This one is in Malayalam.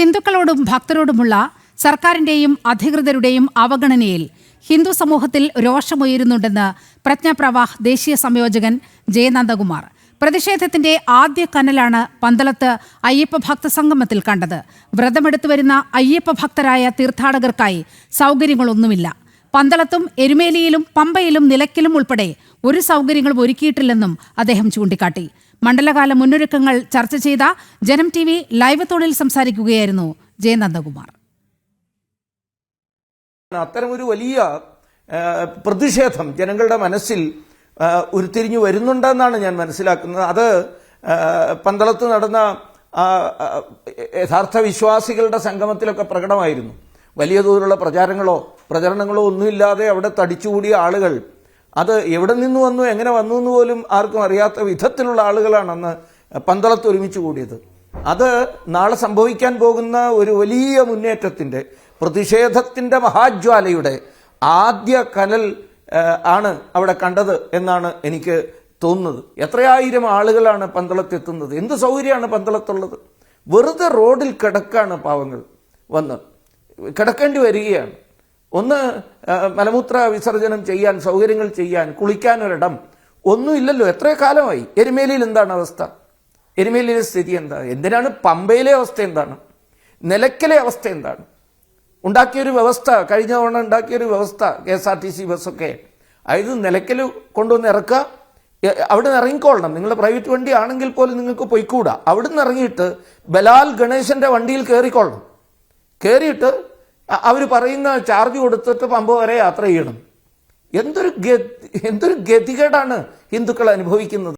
ഹിന്ദുക്കളോടും ഭക്തരോടുമുള്ള സർക്കാരിന്റെയും അധികൃതരുടെയും അവഗണനയിൽ ഹിന്ദു സമൂഹത്തിൽ രോഷമുയരുന്നുണ്ടെന്ന് പ്രജ്ഞാപ്രവാഹ് ദേശീയ സംയോജകൻ ജയനന്ദകുമാർ. പ്രതിഷേധത്തിന്റെ ആദ്യ കനലാണ് പന്തളത്ത് അയ്യപ്പ ഭക്ത സംഗമത്തിൽ കണ്ടത്. വ്രതമെടുത്തു വരുന്ന അയ്യപ്പ ഭക്തരായ തീർത്ഥാടകർക്കായി സൗകര്യങ്ങളൊന്നുമില്ല. പന്തളത്തും എരുമേലിയിലും പമ്പയിലും നിലയ്ക്കലും ഉൾപ്പെടെ ഒരു സൗകര്യങ്ങളും ഒരുക്കിയിട്ടില്ലെന്നും അദ്ദേഹം ചൂണ്ടിക്കാട്ടി. മണ്ഡലകാല മുന്നൊരുക്കങ്ങൾ ചർച്ച ചെയ്ത ജനം TV ലൈവ് തോണിൽ സംസാരിക്കുകയായിരുന്നു ജയനന്ദകുമാർ. അത്തരമൊരു വലിയ പ്രതിഷേധം ജനങ്ങളുടെ മനസ്സിൽ ഉരുത്തിരിഞ്ഞു വരുന്നുണ്ടെന്നാണ് ഞാൻ മനസ്സിലാക്കുന്നത്. അത് പന്തളത്ത് നടന്ന യഥാർത്ഥ വിശ്വാസികളുടെ സംഗമത്തിലൊക്കെ പ്രകടമായിരുന്നു. വലിയ തോതിലുള്ള പ്രചരണങ്ങളോ ഒന്നുമില്ലാതെ അവിടെ തടിച്ചുകൂടിയ ആളുകൾ, അത് എവിടെ നിന്ന് വന്നു, എങ്ങനെ വന്നു എന്ന് പോലും ആർക്കും അറിയാത്ത വിധത്തിലുള്ള ആളുകളാണ് അന്ന് പന്തളത്ത് ഒരുമിച്ച് കൂടിയത്. അത് നാളെ സംഭവിക്കാൻ പോകുന്ന ഒരു വലിയ മുന്നേറ്റത്തിന്റെ, പ്രതിഷേധത്തിന്റെ മഹാജ്വാലയുടെ ആദ്യ കനൽ ആണ് അവിടെ കണ്ടത് എന്നാണ് എനിക്ക് തോന്നുന്നത്. എത്രയായിരം ആളുകളാണ് പന്തളത്തെത്തുന്നത്. എന്ത് സൗകര്യമാണ് പന്തളത്തുള്ളത്? വെറുതെ റോഡിൽ കിടക്കാണ് പാവങ്ങൾ, വന്ന് കിടക്കേണ്ടി വരികയാണ്. ഒന്ന് മലമൂത്ര വിസർജനം ചെയ്യാൻ, സൗകര്യങ്ങൾ ചെയ്യാൻ, കുളിക്കാനൊരിടം ഒന്നുമില്ലല്ലോ. എത്ര കാലമായി? എരുമേലിയിൽ എന്താണ് അവസ്ഥ? എരുമേലിയിലെ സ്ഥിതി എന്താ? എന്തിനാണ് പമ്പയിലെ അവസ്ഥ എന്താണ്? നിലയ്ക്കലെ അവസ്ഥ എന്താണ്? ഉണ്ടാക്കിയൊരു വ്യവസ്ഥ, കഴിഞ്ഞ തവണ ഉണ്ടാക്കിയൊരു വ്യവസ്ഥ KSRTC ബസ്സൊക്കെ, അതായത് നിലയ്ക്കൽ കൊണ്ടുവന്ന് ഇറക്കുക, അവിടെ നിന്ന് ഇറങ്ങിക്കൊള്ളണം. നിങ്ങൾ പ്രൈവറ്റ് വണ്ടി ആണെങ്കിൽ പോലും നിങ്ങൾക്ക് പൊയ്ക്കൂടാ. അവിടെ നിന്ന് ഇറങ്ങിയിട്ട് ബലാൽ ഗണേശന്റെ വണ്ടിയിൽ കയറിക്കൊള്ളണം. കയറിയിട്ട് അവർ പറയുന്ന ചാർജ് കൊടുത്തിട്ട് പമ്പ വരെ യാത്ര ചെയ്യണം. എന്തൊരു ഗതികേടാണ് ഹിന്ദുക്കൾ അനുഭവിക്കുന്നത്.